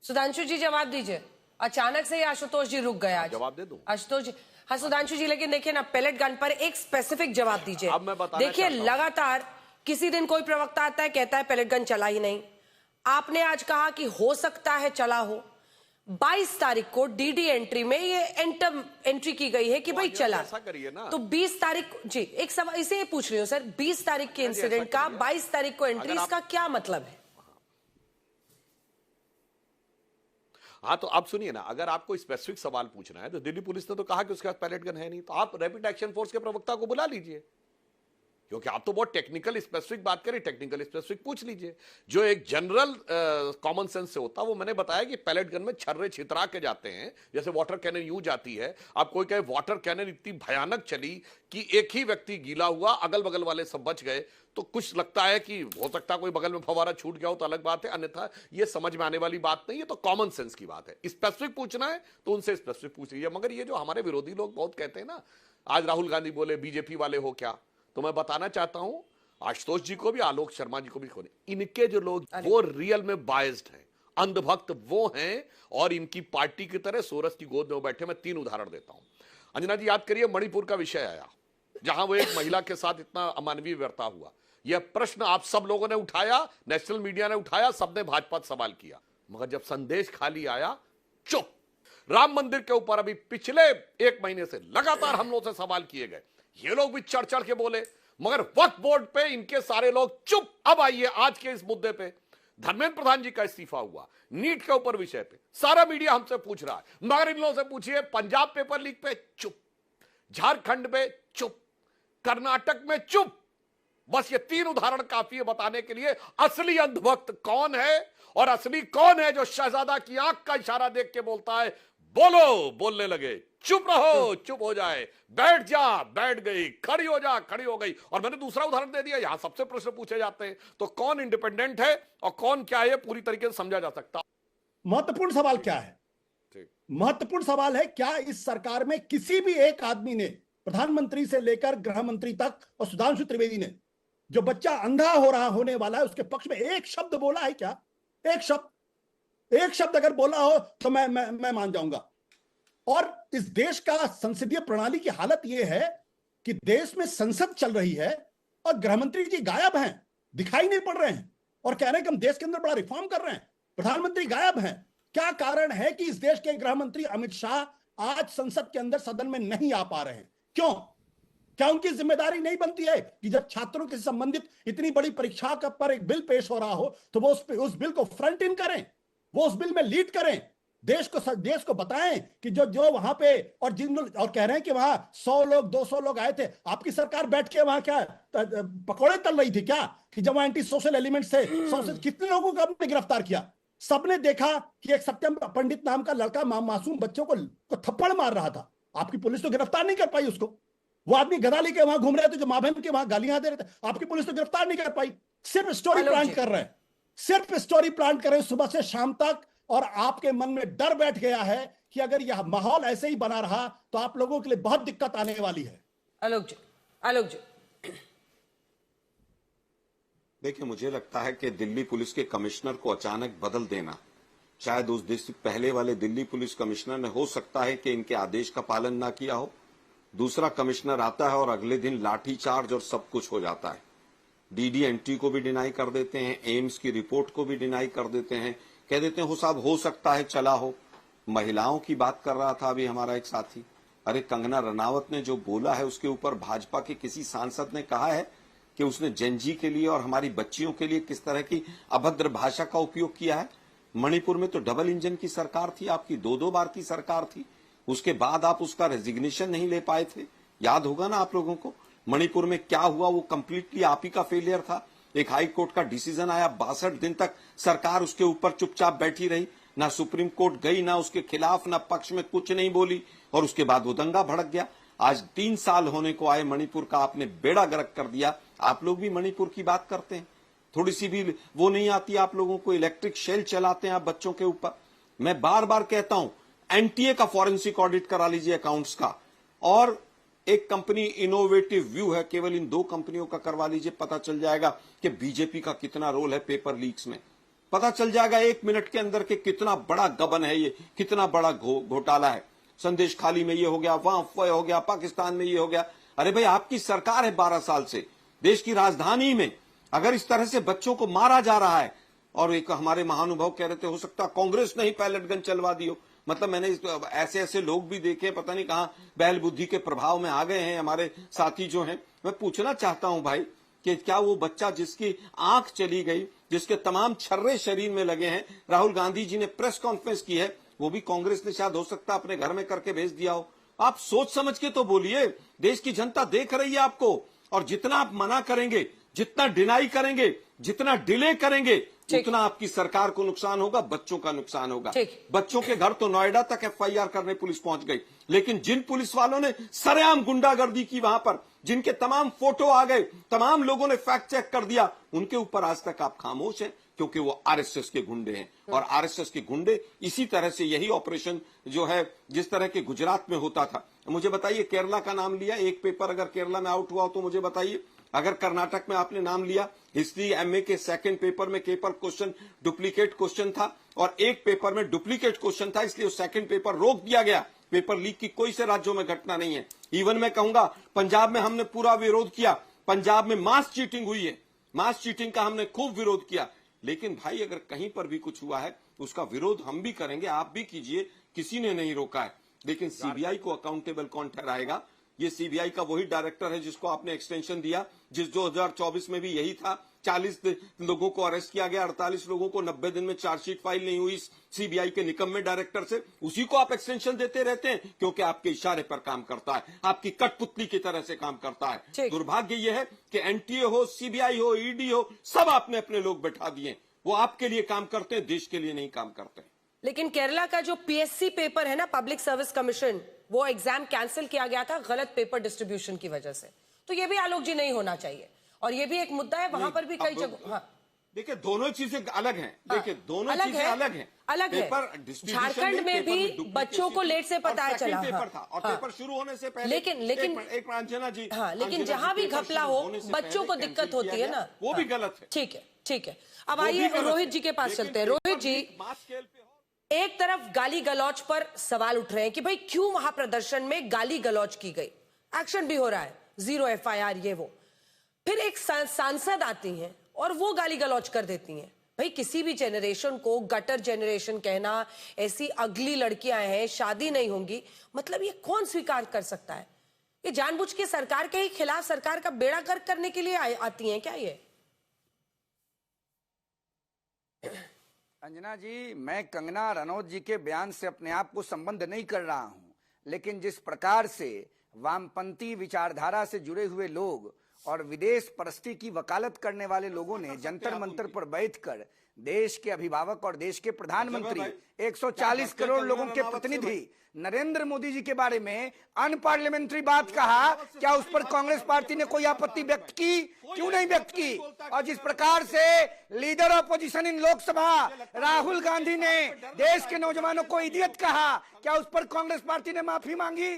सुधांशु जी जवाब दीजिए। अचानक से ही आशुतोष जी रुक गया। जवाब दे दूं? आशुतोष जी, हाँ सुधांशु जी, लेकिन देखिए ना, पेलेट गन पर एक स्पेसिफिक जवाब दीजिए। अब मैं बताना देखिए चाहता हूं। लगातार किसी दिन कोई प्रवक्ता आता है, कहता है पेलेट गन चला ही नहीं। आपने आज कहा कि हो सकता है चला हो। 22 तारीख को डीडी एंट्री में ये एंट्री की गई है कि भाई चला। ऐसा करिए ना, तो 20 तारीख जी, एक सवाल इसे पूछ रही हूँ सर, 20 तारीख के इंसिडेंट का 22 तारीख को एंट्री, इसका क्या मतलब है? हाँ तो आप सुनिए ना, अगर आपको स्पेसिफिक सवाल पूछना है तो दिल्ली पुलिस ने तो कहा कि उसके पास पैलेट गन है नहीं, तो आप रैपिड एक्शन फोर्स के प्रवक्ता को बुला लीजिए, क्योंकि आप तो बहुत टेक्निकल स्पेसिफिक बात करें, टेक्निकल स्पेसिफिक पूछ लीजिए। जो एक जनरल कॉमन सेंस से होता, वो मैंने बताया कि पैलेट गन में छर्रे छितरा के जाते हैं, जैसे वाटर कैनन यूज जाती है। आप कोई कहे वाटर कैनन इतनी भयानक चली कि एक ही व्यक्ति गीला हुआ, अगल बगल वाले सब बच गए, तो कुछ लगता है कि हो सकता है कोई बगल में फवारा छूट गया हो तो अलग बात है, अन्यथा ये समझ में आने वाली बात नहीं है। तो कॉमन सेंस की बात है। स्पेसिफिक पूछना है तो उनसे स्पेसिफिक पूछ लीजिए। मगर ये जो हमारे विरोधी लोग बहुत कहते हैं ना, आज राहुल गांधी बोले बीजेपी वाले हो क्या, तो मैं बताना चाहता हूं आशुतोष जी को भी, आलोक शर्मा जी को भी, इनके जो लोग वो रियल में बायस्ड हैं, अंधभक्त वो हैं, और इनकी पार्टी की तरह सोरस की गोद में बैठे। मैं 3 उदाहरण देता हूं। अंजना जी याद करिए, मणिपुर का विषय आया, जहां वो एक महिला के साथ इतना अमानवीय व्यवहार हुआ। यह प्रश्न आप सब लोगों ने उठाया, नेशनल मीडिया ने उठाया, सबने भाजपा सवाल किया, मगर जब संदेश खाली आया, चुप। राम मंदिर के ऊपर अभी पिछले 1 महीने से लगातार हम लोगों से सवाल किए गए, ये लोग भी चढ़ चढ़ के बोले, मगर वक्फ बोर्ड पे इनके सारे लोग चुप। अब आइए आज के इस मुद्दे पे, धर्मेंद्र प्रधान जी का इस्तीफा हुआ, नीट के ऊपर विषय पे सारा मीडिया हमसे पूछ रहा है, मगर इन लोगों से पूछिए पंजाब पेपर लीक पे चुप, झारखंड में चुप, कर्नाटक में चुप। बस ये 3 उदाहरण काफी है बताने के लिए असली अंधभक्त कौन है और असली कौन है जो शहजादा की आंख का इशारा देख के बोलता है बोलो, बोलने लगे, चुप रहो, चुप हो जाए, बैठ जा, बैठ गई, खड़ी हो जा, खड़ी हो गई। और मैंने दूसरा उदाहरण दे दिया, यहां सबसे प्रश्न पूछे जाते हैं, तो कौन इंडिपेंडेंट है और कौन क्या है पूरी तरीके से समझा जा सकता। महत्वपूर्ण सवाल क्या है? महत्वपूर्ण सवाल है, क्या इस सरकार में किसी भी एक आदमी ने, प्रधानमंत्री से लेकर गृह मंत्री तक और सुधांशु त्रिवेदी ने, जो बच्चा अंधा हो रहा होने वाला है उसके पक्ष में एक शब्द बोला है क्या? एक शब्द अगर बोला हो तो मैं मान जाऊंगा। और इस देश का संसदीय प्रणाली की हालत यह है कि देश में संसद चल रही है और गृहमंत्री जी गायब हैं, दिखाई नहीं पड़ रहे हैं, और कह रहे हैं कि हम देश के अंदर बड़ा रिफॉर्म कर रहे हैं। प्रधानमंत्री गायब हैं। क्या कारण है कि इस देश के गृह मंत्री अमित शाह आज संसद के अंदर सदन में नहीं आ पा रहे हैं? क्यों? क्या उनकी जिम्मेदारी नहीं बनती है कि जब छात्रों से संबंधित इतनी बड़ी परीक्षा पर एक बिल पेश हो रहा हो तो वो उस बिल को फ्रंट इन करें, वो उस बिल में लीड करें, देश को बताएं कि जो वहां पे, और जिन लोग और कह रहे हैं कि वहां 100 लोग 200 लोग आए थे, आपकी सरकार बैठ के वहां क्या पकौड़े तल रही थी क्या? कि जब वहां एंटी सोशल एलिमेंट्स थे, कितने लोगों को आपने गिरफ्तार किया? सबने देखा कि एक सत्यम पंडित नाम का लड़का मासूम बच्चों को थप्पड़ मार रहा था, आपकी पुलिस तो गिरफ्तार नहीं कर पाई उसको। वो आदमी गदा लेके वहां घूम रहे थे, जो मां बहन के वहां गालियां दे रहे थे, आपकी पुलिस तो गिरफ्तार नहीं कर पाई। सिर्फ स्टोरी प्लांट कर रहे हैं, सिर्फ स्टोरी प्लांट कर रहे हैं सुबह से शाम तक, और आपके मन में डर बैठ गया है कि अगर यह माहौल ऐसे ही बना रहा तो आप लोगों के लिए बहुत दिक्कत आने वाली है। आलोक जी देखिए, मुझे लगता है कि दिल्ली पुलिस के कमिश्नर को अचानक बदल देना, शायद उस देश पहले वाले दिल्ली पुलिस कमिश्नर ने, हो सकता है कि इनके आदेश का पालन ना किया हो। दूसरा कमिश्नर आता है और अगले दिन लाठीचार्ज और सब कुछ हो जाता है। डीडी एंट्री को भी डिनाई कर देते हैं, एम्स की रिपोर्ट को भी डिनाई कर देते हैं, कह देते हैं हो साहब हो सकता है चला हो। महिलाओं की बात कर रहा था अभी हमारा एक साथी, अरे कंगना रनावत ने जो बोला है उसके ऊपर भाजपा के किसी सांसद ने कहा है कि उसने जंजी के लिए और हमारी बच्चियों के लिए किस तरह की अभद्र भाषा का उपयोग किया है। मणिपुर में तो डबल इंजन की सरकार थी आपकी, 2-2 बार की सरकार थी, उसके बाद आप उसका रेजिग्नेशन नहीं ले पाए थे, याद होगा ना आप लोगों को। मणिपुर में क्या हुआ, वो कंप्लीटली आप ही का फेलियर था। एक हाई कोर्ट का डिसीजन आया, 62 दिन तक सरकार उसके ऊपर चुपचाप बैठी रही, ना सुप्रीम कोर्ट गई, ना उसके खिलाफ ना पक्ष में कुछ नहीं बोली, और उसके बाद वो दंगा भड़क गया। आज 3 साल होने को आए, मणिपुर का आपने बेड़ा गर्क कर दिया। आप लोग भी मणिपुर की बात करते हैं, थोड़ी सी भी वो नहीं आती आप लोगों को, इलेक्ट्रिक शेल चलाते हैं आप बच्चों के ऊपर। मैं बार बार कहता हूं, एनटीए का फॉरेंसिक ऑडिट करा लीजिए अकाउंट्स का, और एक कंपनी इनोवेटिव व्यू है, केवल इन 2 कंपनियों का करवा लीजिए, पता चल जाएगा कि बीजेपी का कितना रोल है पेपर लीक्स में। पता चल जाएगा 1 मिनट के अंदर के कितना बड़ा गबन है ये, कितना बड़ा घोटाला है। संदेश खाली में ये हो गया, वहां अफवाह हो गया, पाकिस्तान में ये हो गया। अरे भाई, आपकी सरकार है 12 साल से, देश की राजधानी में अगर इस तरह से बच्चों को मारा जा रहा है, और एक हमारे महानुभाव कह रहे थे हो सकता कांग्रेस ने ही पैलेट गन चलवा दी हो। मतलब मैंने ऐसे ऐसे लोग भी देखे, पता नहीं कहां बहल बुद्धि के प्रभाव में आ गए हैं हमारे साथी जो हैं। मैं पूछना चाहता हूं भाई कि क्या वो बच्चा जिसकी आंख चली गई, जिसके तमाम छर्रे शरीर में लगे हैं, राहुल गांधी जी ने प्रेस कॉन्फ्रेंस की है, वो भी कांग्रेस ने शायद हो सकता अपने घर में करके भेज दिया हो। आप सोच समझ के तो बोलिए, देश की जनता देख रही है आपको, और जितना आप मना करेंगे, जितना डिनाई करेंगे, जितना डिले करेंगे, उतना आपकी सरकार को नुकसान होगा, बच्चों का नुकसान होगा। बच्चों के घर तो नोएडा तक एफआईआर करने पुलिस पहुंच गई, लेकिन जिन पुलिस वालों ने सरेआम गुंडागर्दी की वहां पर, जिनके तमाम फोटो आ गए, तमाम लोगों ने फैक्ट चेक कर दिया, उनके ऊपर आज तक आप खामोश हैं, क्योंकि वो आरएसएस के गुंडे हैं। और आरएसएस के गुंडे इसी तरह से, यही ऑपरेशन जो है जिस तरह के गुजरात में होता था। मुझे बताइए, केरला का नाम लिया, एक पेपर अगर केरला में आउट हुआ हो तो मुझे बताइए। अगर कर्नाटक में आपने नाम लिया, हिस्ट्री एमए के सेकंड पेपर में पेपर क्वेश्चन डुप्लीकेट क्वेश्चन था, और एक पेपर में डुप्लीकेट क्वेश्चन था, इसलिए सेकंड पेपर रोक दिया गया। पेपर लीक की कोई से राज्यों में घटना नहीं है। इवन मैं कहूंगा पंजाब में हमने पूरा विरोध किया, पंजाब में मास चीटिंग हुई है, मास चीटिंग का हमने खूब विरोध किया। लेकिन भाई, अगर कहीं पर भी कुछ हुआ है उसका विरोध हम भी करेंगे, आप भी कीजिए, किसी ने नहीं रोका है। लेकिन सीबीआई को अकाउंटेबल कौन ठहराएगा? ये सीबीआई का वही डायरेक्टर है जिसको आपने एक्सटेंशन दिया, जिस 2024 में भी यही था। 40 लोगों को अरेस्ट किया गया, 48 लोगों को 90 दिन में चार्जशीट फाइल नहीं हुई सीबीआई के निकम्मे डायरेक्टर से। उसी को आप एक्सटेंशन देते रहते हैं, क्योंकि आपके इशारे पर काम करता है, आपकी कठपुतली की तरह से काम करता है। दुर्भाग्य यह है कि एनटीए हो, सीबीआई हो, ईडी हो, सब आपने अपने लोग बैठा दिए। वो आपके लिए काम करते हैं, देश के लिए नहीं काम करते। लेकिन केरला का जो पीएससी पेपर है ना, पब्लिक सर्विस कमीशन, वो एग्जाम कैंसिल किया गया था गलत पेपर डिस्ट्रीब्यूशन की वजह से। तो ये भी आलोक जी नहीं होना चाहिए, और ये भी एक मुद्दा है, वहां पर भी कई जगह। हाँ, देखिए, दोनों चीजें अलग हैं। देखिए, दोनों चीजें अलग हैं। अलग है। झारखंड में भी बच्चों को लेट से पता चला पेपर था, और पेपर शुरू होने से पहले। लेकिन एक अंजना जी, हाँ, लेकिन जहां भी घपला हो बच्चों को दिक्कत होती है ना, वो भी गलत है। ठीक है, ठीक है। अब आइए रोहित जी के पास चलते हैं। रोहित जी, एक तरफ गाली गलौज पर सवाल उठ रहे हैं कि भाई क्यों वहां प्रदर्शन में गाली गलौज की गई, एक्शन भी हो रहा है, 0 एफआईआर, ये वो। फिर एक सांसद आती हैं और वो गाली गलौज कर देती हैं। भाई, किसी भी जेनरेशन को गटर जेनरेशन कहना, ऐसी अगली लड़कियां हैं, शादी नहीं होंगी, मतलब ये कौन स्वीकार कर सकता है? ये जानबूझ के सरकार के ही खिलाफ, सरकार का बेड़ा गर्क करने के लिए आती हैं क्या ये? अंजना जी, मैं कंगना रनौत जी के बयान से अपने आप को संबंध नहीं कर रहा हूं, लेकिन जिस प्रकार से वामपंथी विचारधारा से जुड़े हुए लोग और विदेश परस्ती की वकालत करने वाले लोगों ने जंतर मंतर पर बैठकर देश के अभिभावक और देश के प्रधानमंत्री, 140 करोड़ लोगों के प्रतिनिधि नरेंद्र मोदी जी के बारे में अनपार्लियामेंट्री बात कहा, क्या उस पर कांग्रेस पार्टी ने कोई आपत्ति व्यक्त की? क्यों नहीं व्यक्त की? और जिस प्रकार से लीडर ऑपोजिशन इन लोकसभा राहुल गांधी ने देश के नौजवानों को इडियट कहा, क्या उस पर कांग्रेस पार्टी ने माफी मांगी?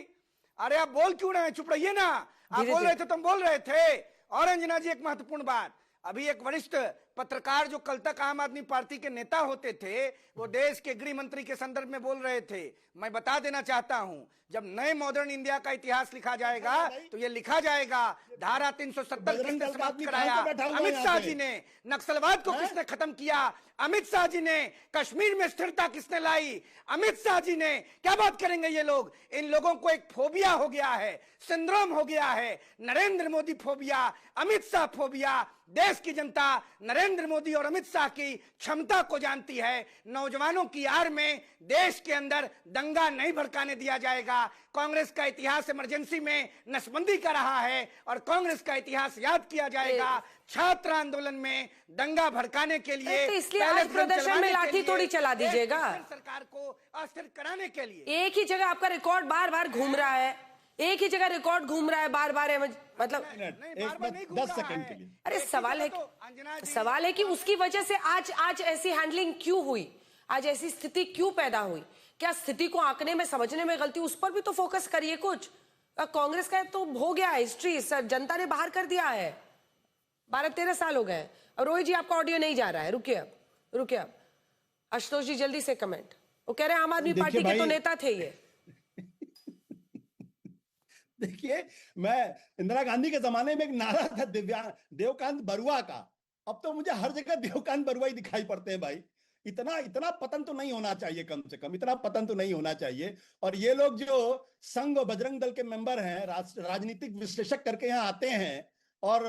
अरे आप बोल क्यों रहे? चुप रहिए ना, आप बोल रहे थे, तुम बोल रहे थे। और अंजना जी, एक महत्वपूर्ण बात, अभी एक वरिष्ठ पत्रकार जो कल तक आम आदमी पार्टी के नेता होते थे, वो देश के गृह मंत्री के संदर्भ में बोल रहे थे। मैं बता देना चाहता हूं, जब नए मॉडर्न इंडिया का इतिहास लिखा जाएगा तो ये लिखा जाएगा, धारा 370 किसने समाप्त कराया? अमित शाह जी ने। नक्सलवाद को किसने खत्म किया? अमित शाह जी ने। कश्मीर में स्थिरता किसने लाई? अमित शाह जी ने। क्या बात करेंगे ये लोग? इन लोगों को एक फोबिया हो गया है, सिंड्रोम हो गया है, नरेंद्र मोदी फोबिया, अमित शाह फोबिया। देश की जनता नरेंद्र मोदी और अमित शाह की क्षमता को जानती है। नौजवानों की आड़ में देश के अंदर दंगा नहीं भड़काने दिया जाएगा। कांग्रेस का इतिहास इमरजेंसी में नसबंदी का रहा है, और कांग्रेस का इतिहास याद किया जाएगा छात्र आंदोलन में दंगा भड़काने के लिए। तो इसलिए आज प्रदर्शन में लाठी थोड़ी चला दीजिएगा, सरकार को अस्थिर कराने के लिए। एक ही जगह आपका रिकॉर्ड बार बार घूम रहा है, एक ही जगह रिकॉर्ड घूम रहा है बार बार, मतलब 10 सेकंड के लिए। अरे सवाल है कि उसकी वजह से आज ऐसी हैंडलिंग क्यों हुई, आज ऐसी स्थिति क्यों पैदा हुई? क्या स्थिति को आंकने में, समझने में गलती, उस पर भी तो फोकस करिए कुछ। कांग्रेस का तो हो गया हिस्ट्री, जनता ने बाहर कर दिया है, 12-13 साल हो गए। रोहित जी, आपका ऑडियो नहीं जा रहा है, रुकिए। रुकिए आप, आशुतोष जी जल्दी से कमेंट। वो कह रहे हैं आम आदमी देखिए पार्टी के तो भाई- नेता थे ये। देखिए, मैं इंदिरा गांधी के जमाने में एक नारा था देवकांत बरुआ का, अब तो मुझे हर जगह देवकांत बरुआ ही दिखाई पड़ते हैं भाई। इतना इतना पतन तो नहीं होना चाहिए, कम से कम इतना पतन तो नहीं होना चाहिए। और ये लोग जो संघ और बजरंग दल के मेंबर हैं, राजनीतिक विश्लेषक करके यहाँ आते हैं और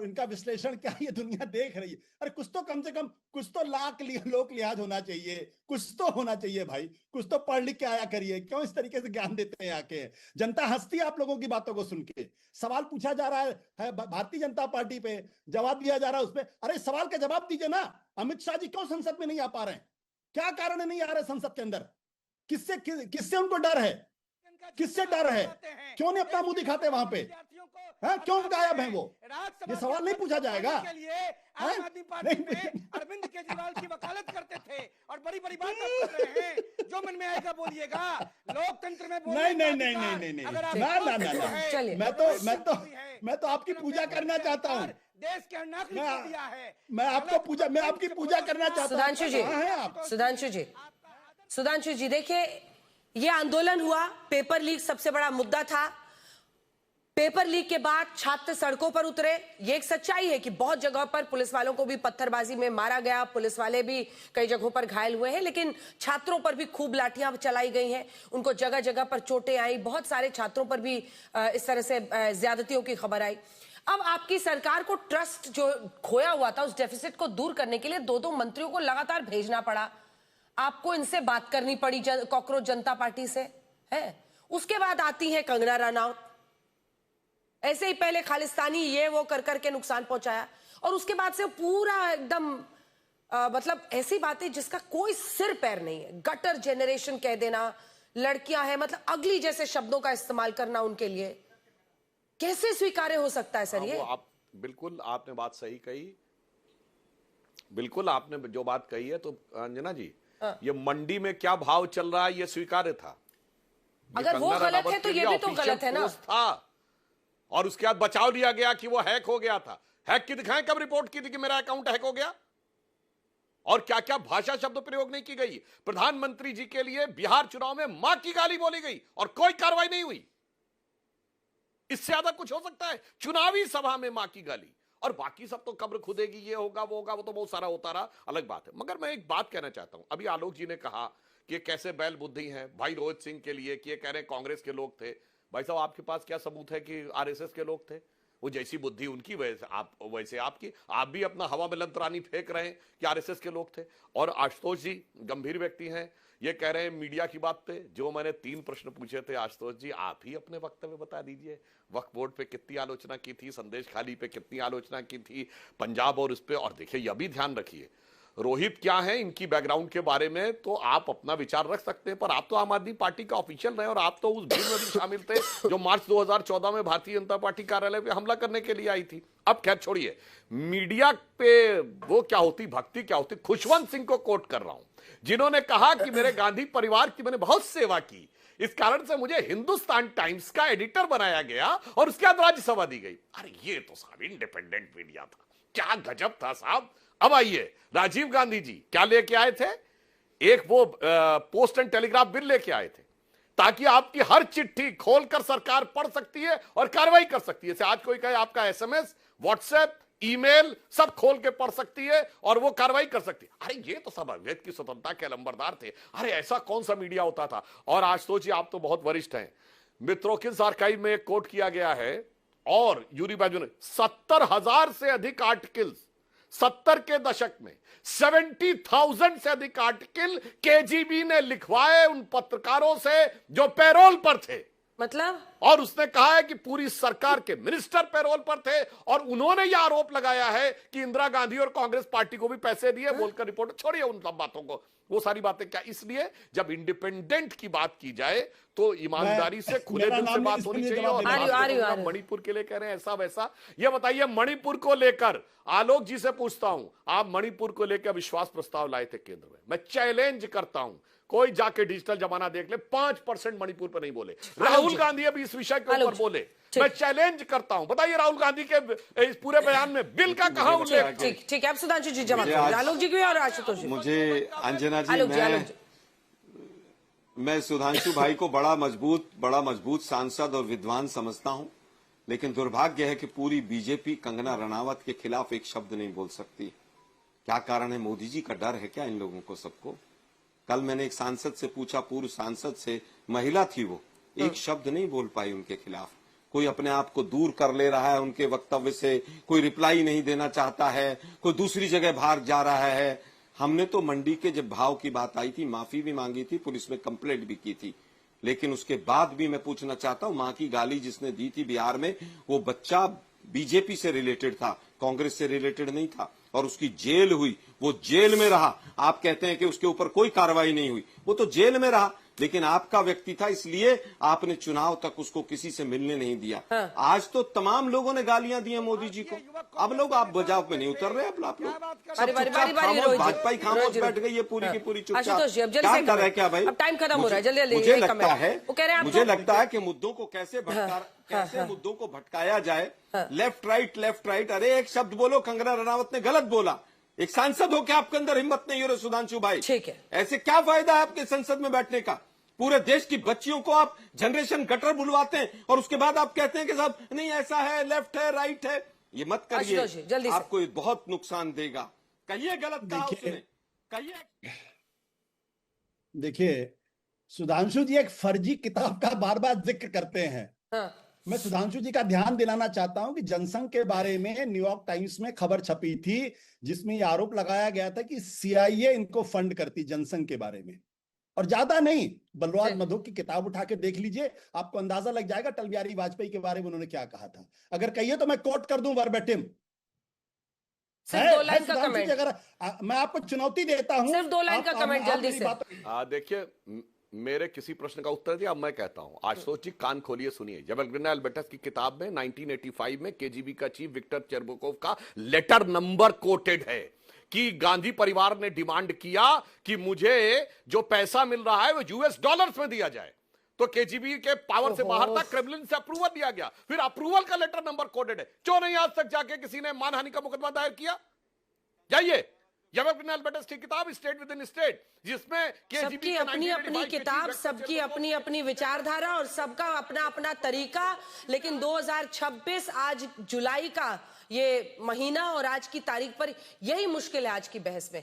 इनका विश्लेषण क्या ये दुनिया देख रही है। अरे कुछ तो कम से कम कुछ तो लोक लिहाज होना चाहिए, कुछ तो होना चाहिए भाई, कुछ तो पढ़ लिख के आया करिए। क्यों इस तरीके से ज्ञान देते हैं आके? जनता हंसती है आप लोगों की बातों को सुन के। सवाल पूछा जा रहा है भारतीय जनता पार्टी पे, जवाब दिया जा रहा है उसपे। अरे सवाल का जवाब दीजिए ना। अमित शाह जी क्यों संसद में नहीं आ पा रहे हैं? क्या कारण है नहीं आ रहे संसद के अंदर? किससे उनको डर है? किससे डर है? क्यों नहीं अपना मुंह दिखाते वहां पे? क्यों गायब है वो? ये सवाल नहीं पूछा जाएगा? आम आदमी पार्टी में अरविंद केजरीवाल की वकालत करते थे और बड़ी बड़ी बात कर रहे हैं। जो मन में आएगा बोलिएगा। लोकतंत्र में नहीं। चलिए। मैं तो आपकी पूजा करना चाहता हूँ। देश के नागरिक को दिया है। मैं आपकी पूजा करना चाहता हूँ। सुधांशु जी, कहाँ हैं आप? सुधांशु जी देखिए, ये आंदोलन हुआ, पेपर लीक सबसे बड़ा मुद्दा था। पेपर लीक के बाद छात्र सड़कों पर उतरे। ये एक सच्चाई है कि बहुत जगह पर पुलिस वालों को भी पत्थरबाजी में मारा गया, पुलिस वाले भी कई जगहों पर घायल हुए हैं, लेकिन छात्रों पर भी खूब लाठियां चलाई गई हैं, उनको जगह जगह पर चोटें आई, बहुत सारे छात्रों पर भी इस तरह से ज्यादतियों की खबर आई। अब आपकी सरकार को ट्रस्ट जो खोया हुआ था, उस डेफिसिट को दूर करने के लिए 2-2 मंत्रियों को लगातार भेजना पड़ा। आपको इनसे बात करनी पड़ी, कॉकरोच जनता पार्टी से है। उसके बाद आती है कंगना रनौत, ऐसे ही पहले खालिस्तानी ये वो कर करके नुकसान पहुंचाया, और उसके बाद से पूरा एकदम मतलब ऐसी बातें जिसका कोई सिर पैर नहीं है। गटर जनरेशन कह देना, लड़कियां हैं, मतलब अगली जैसे शब्दों का इस्तेमाल करना उनके लिए कैसे स्वीकार्य हो सकता है सर? ये बिल्कुल आपने बात सही कही, बिल्कुल आपने जो बात कही है। तो अंजना जी, ये मंडी में क्या भाव चल रहा है ये स्वीकार्य था। अगर वो गलत है तो ये भी तो गलत है ना। था और उसके बाद बचाव लिया गया कि वो हैक हो गया था। हैक की दिखाएं, कब रिपोर्ट की थी कि मेरा अकाउंट हैक हो गया? और क्या क्या भाषा शब्द प्रयोग नहीं की गई। प्रधानमंत्री जी के लिए बिहार चुनाव में मां की गाली बोली गई और कोई कार्रवाई नहीं हुई। इससे ज्यादा कुछ हो सकता है? चुनावी सभा में मां की गाली, और बाकी सब तो कब्र खुदेगी, ये होगा वो होगा, वो तो बहुत सारा होता रहा, अलग बात है। मगर मैं एक बात कहना चाहता हूं। अभी आलोक जी ने कहा कि कैसे बैल बुद्धि हैं भाई रोहित सिंह के लिए, कि ये कह रहे हैं कांग्रेस के लोग थे। भाई साहब, आपके पास क्या सबूत है कि आरएसएस के लोग थे? वो जैसी बुद्धि उनकी वैसे आपकी। आप भी अपना हवा में लंतरानी फेंक रहे हैं कि आरएसएस के लोग थे। और आशुतोष जी गंभीर व्यक्ति हैं, ये कह रहे हैं मीडिया की बात पे। जो मैंने 3 प्रश्न पूछे थे आशुतोष जी, आप ही अपने वक्तव्य बता दीजिए। वक्फ बोर्ड पे कितनी आलोचना की थी, संदेश खाली पे कितनी आलोचना की थी, पंजाब और उस पे। और देखिए, यह भी ध्यान रखिए, रोहित क्या है, इनकी बैकग्राउंड के बारे में तो आप अपना विचार रख सकते हैं, पर आप तो आम आदमी पार्टी का ऑफिशियल रहे और आप तो उस भीड़ में भी शामिल थे जो मार्च 2014 में भारतीय जनता पार्टी कार्यालय पे हमला करने के लिए आई थी। अब खैर छोड़िए, मीडिया पे वो क्या होती भक्ति, क्या होती। खुशवंत सिंह को कोट कर रहा हूं, जिन्होंने कहा कि मेरे गांधी परिवार की मैंने बहुत सेवा की, इस कारण से मुझे हिंदुस्तान टाइम्स का एडिटर बनाया गया और उसके बाद राज्यसभा दी गई। अरे ये तो साहब इंडिपेंडेंट मीडिया था, क्या गजब था साहब। अब आइए, राजीव गांधी जी क्या लेके आए थे? एक वो पोस्ट एंड टेलीग्राफ बिल लेके आए थे, ताकि आपकी हर चिट्ठी खोलकर सरकार पढ़ सकती है और कार्रवाई कर सकती है। आज कोई कहे आपका एसएमएस, व्हाट्सएप, ईमेल सब खोल के पढ़ सकती है और वो कार्रवाई कर सकती है। अरे ये तो सब अभिव्यक्ति की स्वतंत्रता के अलंबरदार थे। अरे ऐसा कौन सा मीडिया होता था। और आज सोचिए, आप तो बहुत वरिष्ठ हैं, मित्रोकिन्स आर्काइव में एक कोट किया गया है, और यूरी बाजू ने 70,000 से अधिक आर्टिकल्स 70 के दशक में 70,000 से अधिक आर्टिकल केजीबी ने लिखवाए उन पत्रकारों से जो पैरोल पर थे। मतलब? और उसने कहा है कि पूरी सरकार के मिनिस्टर पैरोल पर थे, और उन्होंने यह आरोप लगाया है कि इंदिरा गांधी और कांग्रेस पार्टी को भी पैसे दिए, बोलकर रिपोर्ट। छोड़िए उन सब बातों को, वो सारी बातें क्या। इसलिए जब इंडिपेंडेंट की बात की जाए तो ईमानदारी से खुले दिल से बात होनी चाहिए। और मणिपुर के लिए कह रहे हैं ऐसा वैसा, ये बताइए मणिपुर को लेकर आलोक जी से पूछता हूं, आप मणिपुर को लेकर विश्वास प्रस्ताव लाए थे केंद्र में, मैं चैलेंज करता हूं, कोई जाके डिजिटल जमाना देख ले, 5% मणिपुर पर नहीं बोले। राहुल गांधी अभी इस विषय के ऊपर बोले, मैं चैलेंज करता हूं, बताइए राहुल गांधी के इस पूरे बयान में बिल का कहां उल्लेख? ठीक है, अब सुधांशु जी जवाब दीजिए, आलोक जी की और आशुतोष जी। मुझे अंजना जी, मैं सुधांशु भाई को बड़ा मजबूत सांसद और विद्वान समझता हूं, लेकिन दुर्भाग्य है कि पूरी बीजेपी कंगना रनावत के खिलाफ एक शब्द नहीं बोल सकती। क्या कारण है? मोदी जी का डर है क्या इन लोगों को सबको? कल मैंने एक सांसद से पूछा, पूर्व सांसद से, महिला थी वो, एक शब्द नहीं बोल पाई उनके खिलाफ। कोई अपने आप को दूर कर ले रहा है उनके वक्तव्य से, कोई रिप्लाई नहीं देना चाहता है, कोई दूसरी जगह भाग जा रहा है। हमने तो मंडी के जब भाव की बात आई थी, माफी भी मांगी थी, पुलिस में कंप्लेंट भी की थी, लेकिन उसके बाद भी मैं पूछना चाहता हूं, मां की गाली जिसने दी थी बिहार में, वो बच्चा बीजेपी से रिलेटेड था, कांग्रेस से रिलेटेड नहीं था, और उसकी जेल हुई, वो जेल में रहा। आप कहते हैं कि उसके ऊपर कोई कार्रवाई नहीं हुई, वो तो जेल में रहा, लेकिन आपका व्यक्ति था, इसलिए आपने चुनाव तक उसको किसी से मिलने नहीं दिया। हाँ। आज तो तमाम लोगों ने गालियां दी हैं मोदी जी को। अब लोग आप बजाव में नहीं उतर रहे, अब आप लोग भाजपा ही खामोश बैठ गई है, पूरी की पूरी चुपचाप। क्या कर रहे हैं क्या भाई? टाइम खत्म हो रहा है, जल्दी मुझे लगता है कि मुद्दों को कैसे मुद्दों को भटकाया जाए, लेफ्ट राइट। अरे एक शब्द बोलो, कंगना रनावत ने गलत बोला, एक सांसद हो क्या आपके अंदर हिम्मत नहीं हो रही सुधांशु भाई? ठीक है, ऐसे क्या फायदा है आपके संसद में बैठने का? पूरे देश की बच्चियों को आप जनरेशन गटर बुलवाते हैं और उसके बाद आप कहते हैं कि साहब नहीं ऐसा है, लेफ्ट है, राइट है। ये मत करिए, आपको बहुत नुकसान देगा। कहिए गलत कहा उसने, कहिए। देखिए सुधांशु जी एक फर्जी किताब का बार बार जिक्र करते हैं। हाँ। मैं सुधांशु जी का ध्यान दिलाना चाहता हूं कि जनसंघ के बारे में न्यूयॉर्क टाइम्स में खबर छपी थी, जिसमें यह आरोप लगाया गया था कि सीआईए इनको फंड करती जनसंघ के बारे में। और ज्यादा नहीं, बलराज मधु की किताब उठा के देख लीजिए, आपको अंदाजा लग जाएगा अटल बिहारी वाजपेयी के बारे में उन्होंने क्या कहा था। अगर कहिए तो मैं कोट कर दूं वर्बेटिम। सिर्फ 2 लाइन का कमेंट, अगर मैं आपको चुनौती देता हूं, सिर्फ 2 लाइन का कमेंट जल्दी से। देखिए, मेरे किसी प्रश्न का उत्तर दिया, अब मैं कहता हूं, आशुतोष जी कान खोलिए, सुनिए। जबलग्रिना एल्बर्टस की किताब में 1985 में केजीबी का चीफ विक्टर चेरबोकोव का लेटर नंबर कोटेड है कि गांधी परिवार ने डिमांड किया कि मुझे जो पैसा मिल रहा है वो यूएस डॉलर्स में दिया जाए, तो केजीबी के पावर से बाहर था, क्रेमलिन से अप्रूवल दिया गया, फिर अप्रूवल का लेटर नंबर कोडेड है। क्यों नहीं आज तक जाके किसी ने मानहानि का मुकदमा दायर किया? जाइए, जबलग्रिना एल्बर्टस की किताब स्टेट विद इन स्टेट, जिसमें सबकी अपनी अपनी किताब, सबकी अपनी अपनी विचारधारा और सबका अपना अपना तरीका। लेकिन 2026 आज जुलाई का ये महीना और आज की तारीख पर यही मुश्किल है आज की बहस में।